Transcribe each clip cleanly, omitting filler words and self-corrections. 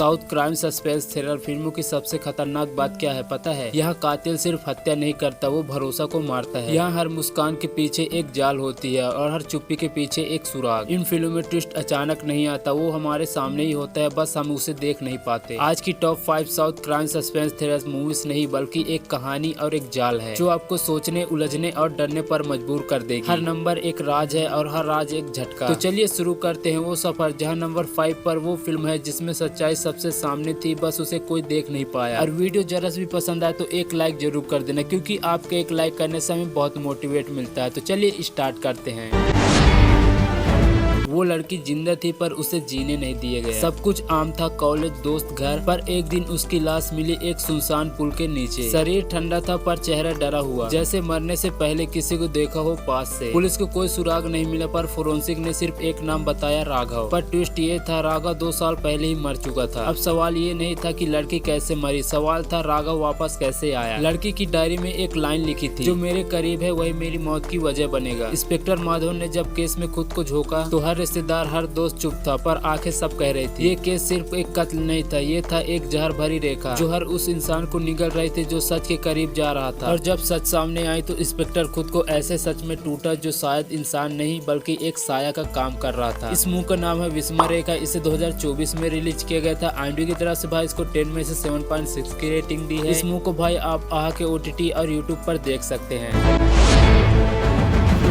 South crime suspense thriller फिल्मों की सबसे खतरनाक बात क्या है पता है? यह कातिल सिर्फ हत्या नहीं करता, वो भरोसा को मारता है। यहाँ हर मुस्कान के पीछे एक जाल होती है और हर चुप्पी के पीछे एक सुराग। इन फिल्मों में ट्विस्ट अचानक नहीं आता, वो हमारे सामने ही होता है, बस हम उसे देख नहीं पाते। आज की top 5 south crime suspense thriller movies नहीं बल्कि एक कहानी और एक जाल है जो आपको सोचने, उलझने और डरने पर मजबूर कर देगी। हर नंबर एक राज है और हर राज एक झटका। तो चलिए शुरू करते हैं वो सफर जहाँ नंबर 5 पर वो फिल्म है जिसमें सच्चाई सबसे सामने थी, बस उसे कोई देख नहीं पाया। और वीडियो जरा भी पसंद आए तो एक लाइक जरूर कर देना, क्योंकि आपके एक लाइक करने से हमें बहुत मोटिवेट मिलता है। तो चलिए स्टार्ट करते हैं। वो लड़की जिंदा थी पर उसे जीने नहीं दिया गया। सब कुछ आम था, कॉलेज, दोस्त, घर, पर एक दिन उसकी लाश मिली एक सुनसान पुल के नीचे। शरीर ठंडा था पर चेहरा डरा हुआ, जैसे मरने से पहले किसी को देखा हो पास से। पुलिस को कोई सुराग नहीं मिला पर फोरेंसिक ने सिर्फ एक नाम बताया, राघव। पर ट्विस्ट ये था, राघव 2 साल पहले ही मर चुका था। अब सवाल ये नहीं था कि लड़की कैसे मरी, सवाल था राघव वापस कैसे आया। लड़की की डायरी में एक लाइन लिखी थी, जो मेरे करीब है वही मेरी मौत की वजह बनेगा। इंस्पेक्टर माधव ने जब केस में खुद को झोंका तो हर रिश्तेदार, हर दोस्त चुप था, पर आंखें सब कह रही थी ये केस सिर्फ एक कत्ल नहीं था, ये था एक जहर भरी रेखा जो हर उस इंसान को निगल रही थी जो सच के करीब जा रहा था। और जब सच सामने आई तो इंस्पेक्टर खुद को ऐसे सच में टूटा जो शायद इंसान नहीं बल्कि एक साया का काम कर रहा था। इस मूवी का नाम है विस्मय रेखा। इसे 2024 में रिलीज किया गया था। IMDb की तरफ से भाई इसको 10 में से 7.6 की रेटिंग दी है। इस मूवी को भाई आप आहा के OTT और YouTube पर देख सकते हैं।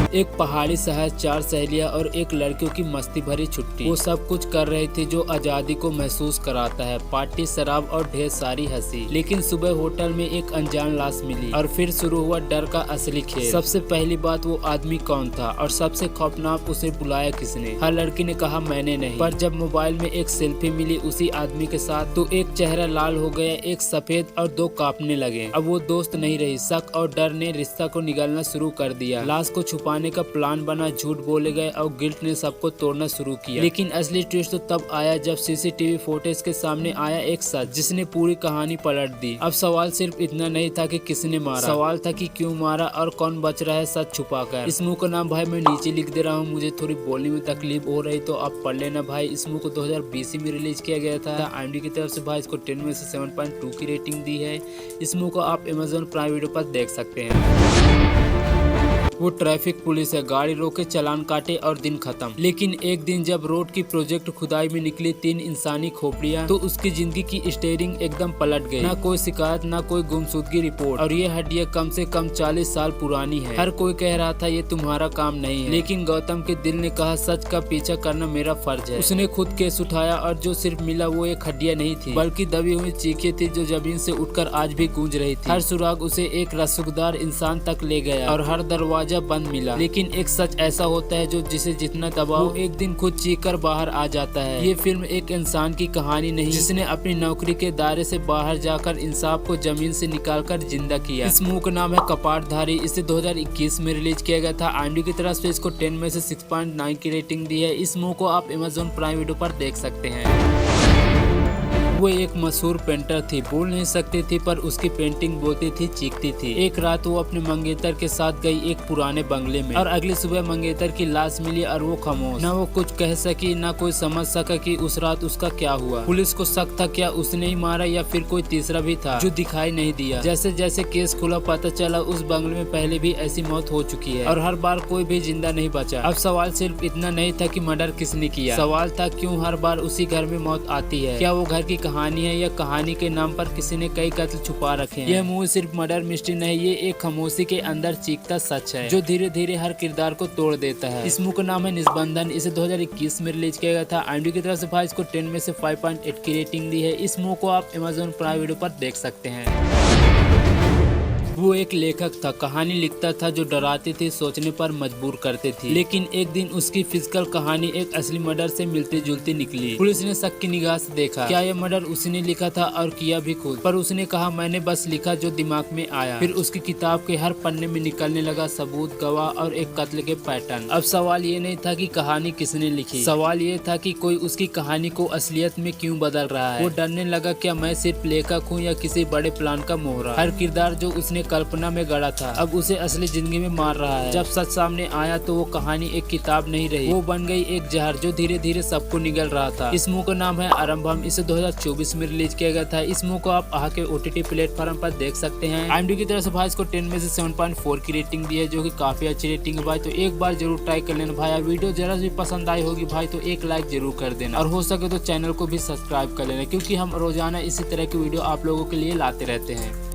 एक पहाड़ी शहर, 4 सहेलियां और एक लड़कियों की मस्ती भरी छुट्टी। वो सब कुछ कर रही थी जो आजादी को महसूस कराता है, पार्टी, शराब और ढेर सारी हंसी। लेकिन सुबह होटल में एक अनजान लाश मिली और फिर शुरू हुआ डर का असली खेल। सबसे पहली बात, वो आदमी कौन था और सबसे खौफनाक, उसे बुलाया किसने? हर लड़की ने कहा मैंने नहीं, पर जब मोबाइल में एक सेल्फी मिली उसी आदमी के साथ तो एक चेहरा लाल हो गया, एक सफेद और 2 कांपने लगे। अब वो दोस्त नहीं रही, शक और डर ने रिश्ता को निगलना शुरू कर दिया। लाश को छुपाने का प्लान बना, झूठ बोले गए और गिल्ट ने सबको तोड़ना शुरू किया। लेकिन असली ट्विस्ट तो तब आया जब CCTV फुटेज के सामने आया एक सच जिसने पूरी कहानी पलट दी। अब सवाल सिर्फ इतना नहीं था कि किसने मारा, सवाल था कि क्यों मारा और कौन बच रहा है सच छुपाकर। इस मूवी का नाम भाई मैं नीचे लिख दे रहा हूँ, मुझे थोड़ी बोलने में तकलीफ हो रही तो आप पढ़ लेना भाई। इस मूवी को 2020 में रिलीज किया गया था। IMDb की तरफ से भाई इसको 10 में से 7.2 की रेटिंग दी है। इस मूवी को आप Amazon प्राइम वीडियो पर देख सकते हैं। वो ट्रैफिक पुलिस है, गाड़ी रोके, चालान काटे और दिन खत्म। लेकिन एक दिन जब रोड की प्रोजेक्ट खुदाई में निकली 3 इंसानी खोपड़ियां तो उसकी जिंदगी की स्टीयरिंग एकदम पलट गई। ना कोई शिकायत, ना कोई गुमशुदगी रिपोर्ट, और ये हड्डियां कम से कम 40 साल पुरानी है। हर कोई कह रहा था ये तुम्हारा काम नहीं है, लेकिन गौतम के दिल ने कहा सच का पीछा करना मेरा फर्ज है। उसने खुद केस उठाया और जो सिर्फ मिला वो एक हड्डियां नहीं थी बल्कि दबी हुई चीखें थी जो जमीन से उठकर आज भी गूंज रही थी। हर सुराग उसे एक रसूखदार इंसान तक ले गया और हर दरवाजा बंद मिला। लेकिन एक सच ऐसा होता है जो जिसे जितना दबाओ वो एक दिन खुद चीख कर बाहर आ जाता है। ये फिल्म एक इंसान की कहानी नहीं, जिसने अपनी नौकरी के दायरे से बाहर जाकर इंसाफ को जमीन से निकालकर जिंदा किया। इस मूवी का नाम है कपाटधारी। इसे 2021 में रिलीज किया गया था। IMDb की तरफ से इसको 10 में से 6.9 की रेटिंग दी है। इस मूवी को आप Amazon प्राइम वीडियो पर देख सकते हैं। वो एक मशहूर पेंटर थी, बोल नहीं सकती थी पर उसकी पेंटिंग बोलती थी, चीखती थी। एक रात वो अपने मंगेतर के साथ गई एक पुराने बंगले में और अगली सुबह मंगेतर की लाश मिली और वो खामोश। न वो कुछ कह सकी, न कोई समझ सका कि उस रात उसका क्या हुआ। पुलिस को शक था क्या उसने ही मारा या फिर कोई तीसरा भी था जो दिखाई नहीं दिया। जैसे जैसे केस खुला पता चला उस बंगले में पहले भी ऐसी मौत हो चुकी है और हर बार कोई भी जिंदा नहीं बचा। अब सवाल सिर्फ इतना नहीं था कि मर्डर किसने किया, सवाल था क्यों हर बार उसी घर में मौत आती है। क्या वो घर की कहानी है या कहानी के नाम पर किसी ने कई कत्ल छुपा रखे हैं। यह मूवी सिर्फ मर्डर मिस्ट्री नहीं, ये एक खामोशी के अंदर चीखता सच है जो धीरे धीरे हर किरदार को तोड़ देता है। इस मूवी का नाम है निस्बंधन। इसे 2021 में रिलीज किया गया था। IMDb की तरफ से भाई इसको 10 में से 5.8 की रेटिंग दी है। इस मूवी को आप Amazon प्राइम वीडियो पर देख सकते हैं। वो एक लेखक था, कहानी लिखता था जो डराती थी, सोचने पर मजबूर करते थी। लेकिन एक दिन उसकी फिजिकल कहानी एक असली मर्डर से मिलती जुलती निकली। पुलिस ने शक की निगाह से देखा, क्या यह मर्डर उसने लिखा था और किया भी खुद? पर उसने कहा मैंने बस लिखा जो दिमाग में आया। फिर उसकी किताब के हर पन्ने में निकलने लगा सबूत, गवाह और एक कत्ल के पैटर्न। अब सवाल ये नहीं था कि कहानी किसने लिखी, सवाल ये था कि कोई उसकी कहानी को असलियत में क्यों बदल रहा है। वो डरने लगा, क्या मैं सिर्फ लेखक हूँ या किसी बड़े प्लान का मोहरा? हर किरदार जो उसने कल्पना में गढ़ा था अब उसे असली जिंदगी में मार रहा है। जब सच सामने आया तो वो कहानी एक किताब नहीं रही, वो बन गई एक जहर जो धीरे धीरे सबको निगल रहा था। इस मूवी का नाम है आरंभम। इसे 2024 में रिलीज किया गया था। इस मूवी को आप आके OTT प्लेटफॉर्म पर देख सकते हैं। IMDb की तरफ से भाई इसको 10 में से 7.4 की रेटिंग दी है, जो कि काफी अच्छी रेटिंग है भाई। तो एक बार जरूर ट्राई कर लेना भाई। वीडियो जरा भी पसंद आई होगी भाई तो एक लाइक जरूर कर देना, और हो सके तो चैनल को भी सब्सक्राइब कर लेना, क्योंकि हम रोजाना इसी तरह की वीडियो आप लोगों के लिए लाते रहते हैं।